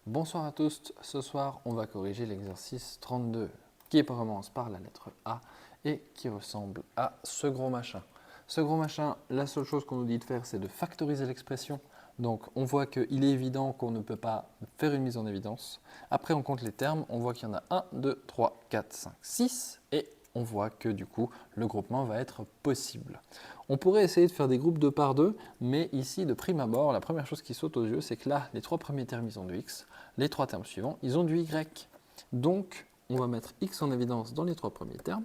Bonsoir à tous, ce soir on va corriger l'exercice 32 qui commence par la lettre A et qui ressemble à ce gros machin. Ce gros machin, la seule chose qu'on nous dit de faire c'est de factoriser l'expression. Donc on voit qu'il est évident qu'on ne peut pas faire une mise en évidence. Après on compte les termes, on voit qu'il y en a 1, 2, 3, 4, 5, 6 et on voit que du coup le groupement va être possible. On pourrait essayer de faire des groupes 2 par 2, mais ici de prime abord, la première chose qui saute aux yeux c'est que là les trois premiers termes ils ont du x, les trois termes suivants ils ont du y. Donc on va mettre x en évidence dans les trois premiers termes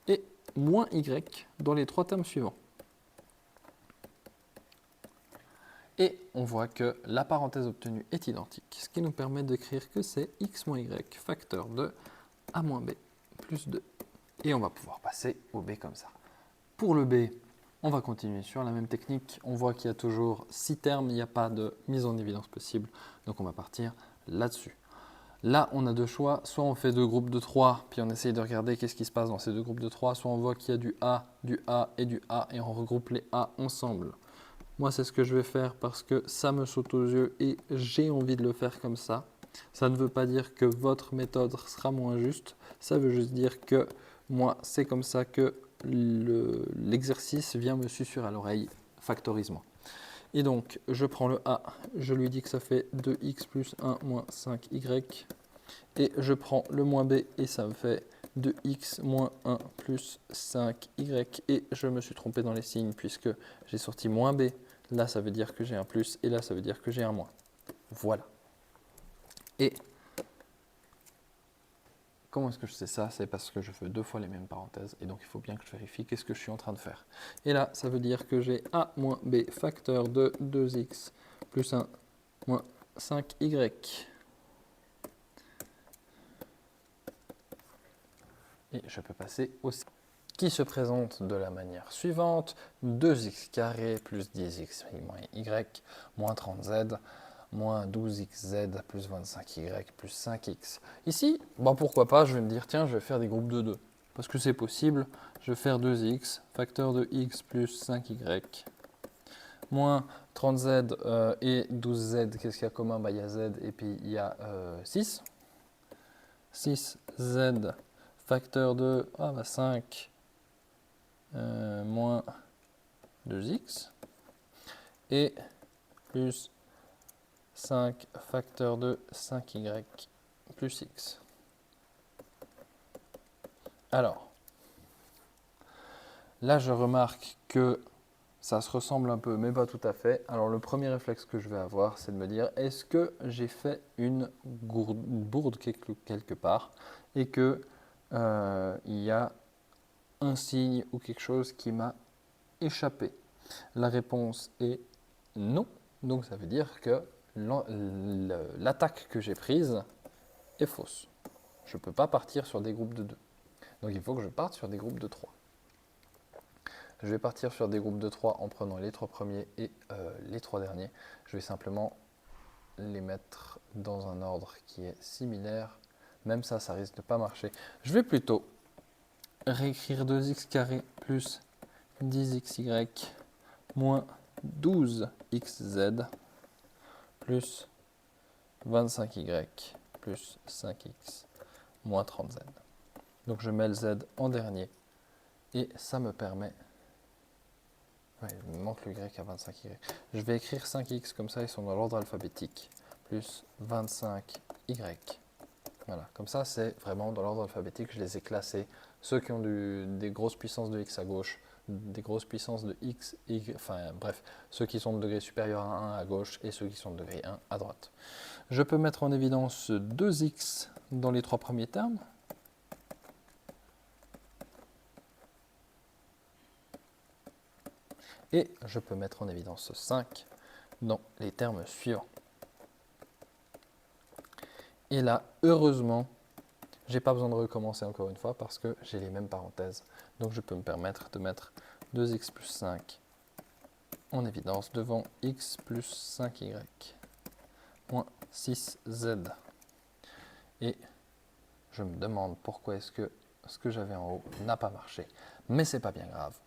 et moins y dans les trois termes suivants. Et on voit que la parenthèse obtenue est identique, ce qui nous permet d'écrire que c'est x moins y facteur de a moins b plus 2. Et on va pouvoir passer au b comme ça. Pour le b, on va continuer sur la même technique. On voit qu'il y a toujours 6 termes, il n'y a pas de mise en évidence possible. Donc on va partir là-dessus. Là, on a deux choix. Soit on fait deux groupes de 3, puis on essaye de regarder qu'est-ce qui se passe dans ces deux groupes de 3. Soit on voit qu'il y a du A et du A, et on regroupe les A ensemble. Moi, c'est ce que je vais faire parce que ça me saute aux yeux et j'ai envie de le faire comme ça. Ça ne veut pas dire que votre méthode sera moins juste. Ça veut juste dire que moi, c'est comme ça que l'exercice vient me susurrer à l'oreille. Factorise-moi. Et donc, je prends le A, je lui dis que ça fait 2x plus 1 moins 5y. Et je prends le moins b et ça me fait 2x moins 1 plus 5y. Et je me suis trompé dans les signes puisque j'ai sorti moins b. Là, ça veut dire que j'ai un plus et là, ça veut dire que j'ai un moins. Voilà. Et comment est-ce que je sais ça? C'est parce que je fais deux fois les mêmes parenthèses et donc il faut bien que je vérifie qu'est-ce que je suis en train de faire. Et là, ça veut dire que j'ai a moins b facteur de 2x plus 1 moins 5y. Et je peux passer au qui se présente de la manière suivante. 2x carré plus 10x moins y moins 30z moins 12xz plus 25y plus 5x. Ici, pourquoi pas, je vais me dire, tiens, je vais faire des groupes de 2. Parce que c'est possible, je vais faire 2x, facteur de x plus 5y, moins 30z et 12z, qu'est-ce qu'il y a commun? Il y a z et puis il y a 6. 6z, facteur de 5 moins 2x et plus 5 facteur de 5y plus x. Alors, là je remarque que ça se ressemble un peu, mais pas tout à fait. Alors le premier réflexe que je vais avoir, c'est de me dire, est-ce que j'ai fait une bourde quelque part et que il y a un signe ou quelque chose qui m'a échappé? La réponse est non. Donc ça veut dire que l'attaque que j'ai prise est fausse. Je ne peux pas partir sur des groupes de 2. Donc il faut que je parte sur des groupes de 3. Je vais partir sur des groupes de 3 en prenant les 3 premiers et les 3 derniers. Je vais simplement les mettre dans un ordre qui est similaire. Même ça risque de ne pas marcher. Je vais plutôt réécrire 2x carré plus 10xy moins 12xz plus 25y plus 5x moins 30z. Donc je mets le z en dernier et ça me permet... Ouais, il me manque le y à 25y. Je vais écrire 5x comme ça, ils sont dans l'ordre alphabétique, plus 25y. Voilà, comme ça c'est vraiment dans l'ordre alphabétique, je les ai classés. Ceux qui ont des grosses puissances de x à gauche, des grosses puissances de x, y, enfin bref, ceux qui sont de degré supérieur à 1 à gauche et ceux qui sont de degré 1 à droite. Je peux mettre en évidence 2x dans les trois premiers termes. Et je peux mettre en évidence 5 dans les termes suivants. Et là, heureusement, je n'ai pas besoin de recommencer encore une fois parce que j'ai les mêmes parenthèses. Donc je peux me permettre de mettre 2x plus 5 en évidence devant x plus 5y moins 6z. Et je me demande pourquoi est-ce que ce que j'avais en haut n'a pas marché. Mais c'est pas bien grave.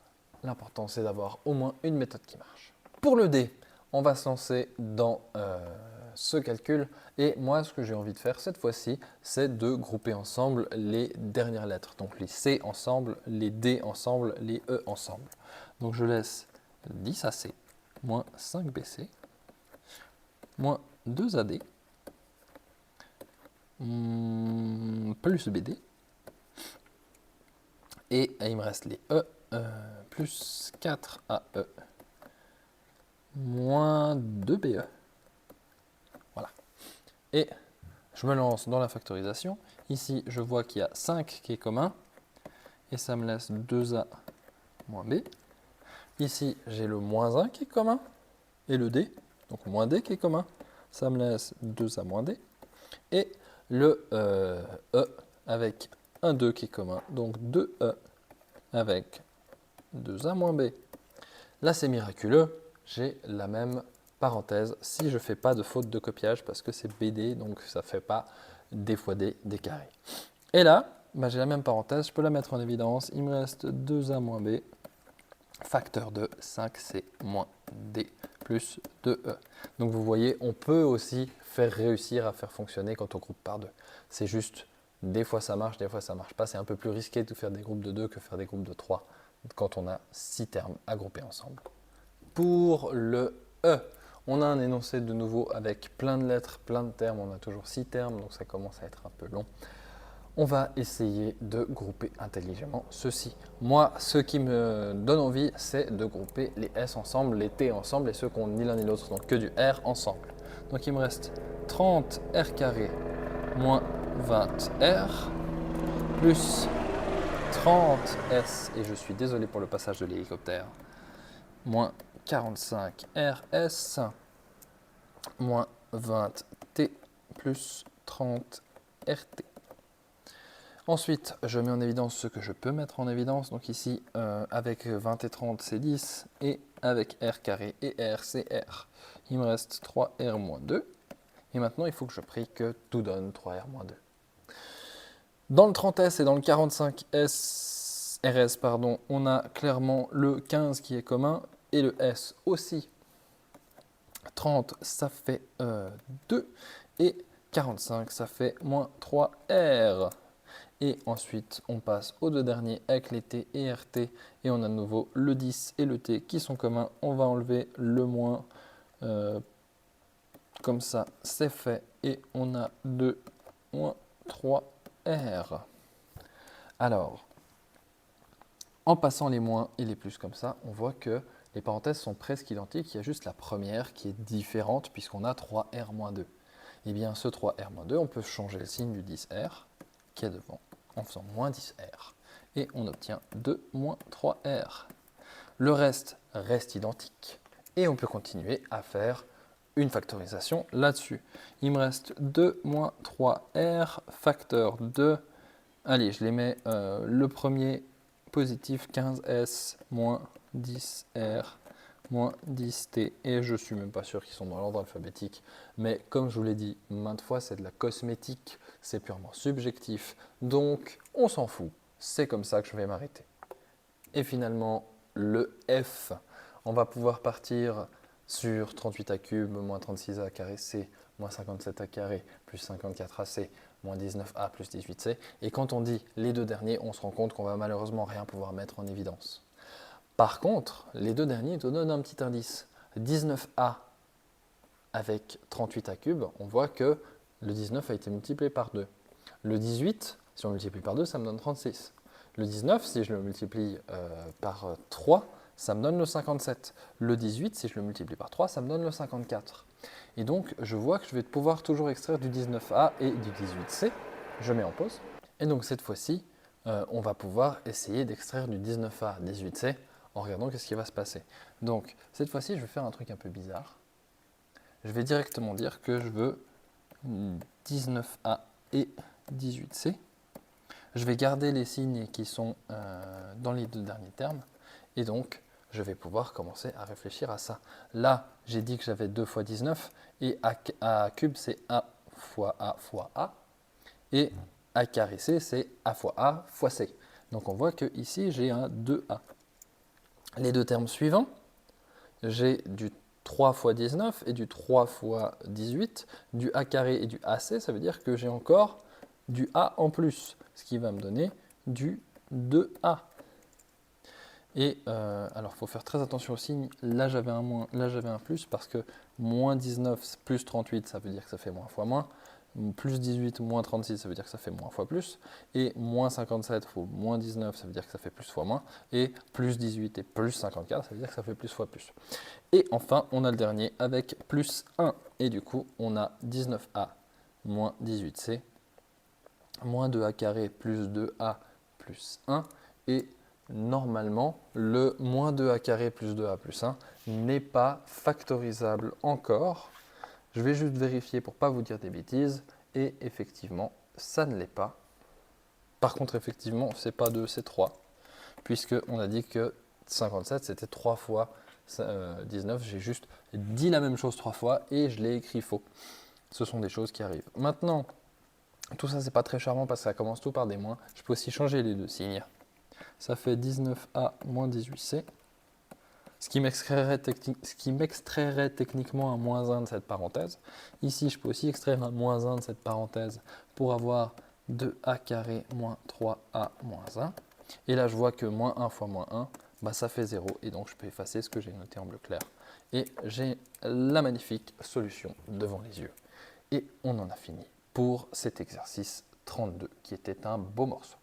L'important c'est d'avoir au moins une méthode qui marche. Pour le D, on va se lancer dans ce calcul. Et moi, ce que j'ai envie de faire cette fois-ci, c'est de grouper ensemble les dernières lettres. Donc les C ensemble, les D ensemble, les E ensemble. Donc je laisse 10AC moins 5BC moins 2AD plus BD. Et il me reste les E plus 4AE moins 2BE. Voilà. Et je me lance dans la factorisation. Ici, je vois qu'il y a 5 qui est commun. Et ça me laisse 2A moins B. Ici, j'ai le moins 1 qui est commun. Et le D, donc moins D qui est commun. Ça me laisse 2A moins D. Et le E avec un 2 qui est commun. Donc 2E avec 2A moins B. Là, c'est miraculeux. J'ai la même parenthèse si je ne fais pas de faute de copiage parce que c'est BD, donc ça ne fait pas D fois D, D carré. Et là, j'ai la même parenthèse, je peux la mettre en évidence. Il me reste 2A moins B, facteur de 5C moins D plus 2E. Donc vous voyez, on peut aussi faire réussir à faire fonctionner quand on groupe par 2. C'est juste, des fois ça marche, des fois ça ne marche pas. C'est un peu plus risqué de faire des groupes de 2 que faire des groupes de 3 quand on a 6 termes à grouper ensemble. Pour le E, on a un énoncé de nouveau avec plein de lettres, plein de termes. On a toujours 6 termes, donc ça commence à être un peu long. On va essayer de grouper intelligemment ceci. Moi, ce qui me donne envie, c'est de grouper les S ensemble, les T ensemble et ceux qui n'ont ni l'un ni l'autre, donc que du R ensemble. Donc il me reste 30 R carré moins 20 R plus 30 S, et je suis désolé pour le passage de l'hélicoptère, moins 45 RS moins 20 T plus 30 RT. Ensuite, je mets en évidence ce que je peux mettre en évidence. Donc ici, avec 20 et 30, c'est 10. Et avec R carré et R, c'est R. Il me reste 3R moins 2. Et maintenant, il faut que je prie que tout donne 3R moins 2. Dans le 30S et dans le 45S, RS, pardon, on a clairement le 15 qui est commun et le S aussi. 30, ça fait 2 et 45, ça fait moins 3R. Et ensuite, on passe aux deux derniers avec les T et RT. Et on a de nouveau le 10 et le T qui sont communs. On va enlever le moins. Comme ça, c'est fait. Et on a 2 moins 3R. Alors, en passant les moins et les plus comme ça, on voit que les parenthèses sont presque identiques. Il y a juste la première qui est différente puisqu'on a 3R moins 2. Et bien, ce 3R moins 2, on peut changer le signe du 10R qui est devant en faisant moins 10R. Et on obtient 2 moins 3R. Le reste reste identique. Et on peut continuer à faire une factorisation là-dessus. Il me reste 2 moins 3R facteur de... Allez, je les mets le premier positif 15S moins 10R moins 10T. Et je ne suis même pas sûr qu'ils sont dans l'ordre alphabétique. Mais comme je vous l'ai dit maintes fois, c'est de la cosmétique. C'est purement subjectif. Donc, on s'en fout. C'est comme ça que je vais m'arrêter. Et finalement, le F. On va pouvoir partir sur 38 a cube moins 36a carré c moins 57a carré plus 54ac moins 19a plus 18c. Et quand on dit les deux derniers, on se rend compte qu'on va malheureusement rien pouvoir mettre en évidence. Par contre, les deux derniers te donnent un petit indice. 19a avec 38a cube, on voit que le 19 a été multiplié par 2. Le 18, si on multiplie par 2, ça me donne 36. Le 19, si je le multiplie par 3, ça me donne le 57. Le 18, si je le multiplie par 3, ça me donne le 54. Et donc, je vois que je vais pouvoir toujours extraire du 19A et du 18C. Je mets en pause. Et donc, cette fois-ci, on va pouvoir essayer d'extraire du 19A 18C en regardant ce qui va se passer. Donc, cette fois-ci, je vais faire un truc un peu bizarre. Je vais directement dire que je veux 19A et 18C. Je vais garder les signes qui sont dans les deux derniers termes. Et donc, je vais pouvoir commencer à réfléchir à ça. Là, j'ai dit que j'avais 2 fois 19. Et A cube, c'est A fois A fois A. Et A carré C, c'est A fois A fois C. Donc, on voit qu'ici, j'ai un 2A. Les deux termes suivants, j'ai du 3 fois 19 et du 3 fois 18, du a carré et du ac, ça veut dire que j'ai encore du a en plus, ce qui va me donner du 2a. Et alors, il faut faire très attention au signe. Là, j'avais un moins, là, j'avais un plus, parce que moins 19 plus 38, ça veut dire que ça fait moins fois moins. Plus 18 moins 36, ça veut dire que ça fait moins fois plus. Et moins 57 fois moins 19, ça veut dire que ça fait plus fois moins. Et plus 18 et plus 54, ça veut dire que ça fait plus fois plus. Et enfin, on a le dernier avec plus 1. Et du coup, on a 19a moins 18c, moins 2a carré plus 2a plus 1. Et normalement, le moins 2a carré plus 2a plus 1 n'est pas factorisable encore. Je vais juste vérifier pour ne pas vous dire des bêtises. Et effectivement, ça ne l'est pas. Par contre, effectivement, ce n'est pas 2, c'est 3. Puisqu'on a dit que 57, c'était 3 fois 19. J'ai juste dit la même chose 3 fois et je l'ai écrit faux. Ce sont des choses qui arrivent. Maintenant, tout ça, c'est pas très charmant parce que ça commence tout par des moins. Je peux aussi changer les deux signes. Ça fait 19a moins 18c. Ce qui m'extrairait techniquement un moins 1 de cette parenthèse. Ici, je peux aussi extraire un moins 1 de cette parenthèse pour avoir 2a carré moins 3a moins 1. Et là, je vois que moins 1 fois moins 1, bah, ça fait 0. Et donc, je peux effacer ce que j'ai noté en bleu clair. Et j'ai la magnifique solution devant les yeux. Et on en a fini pour cet exercice 32, qui était un beau morceau.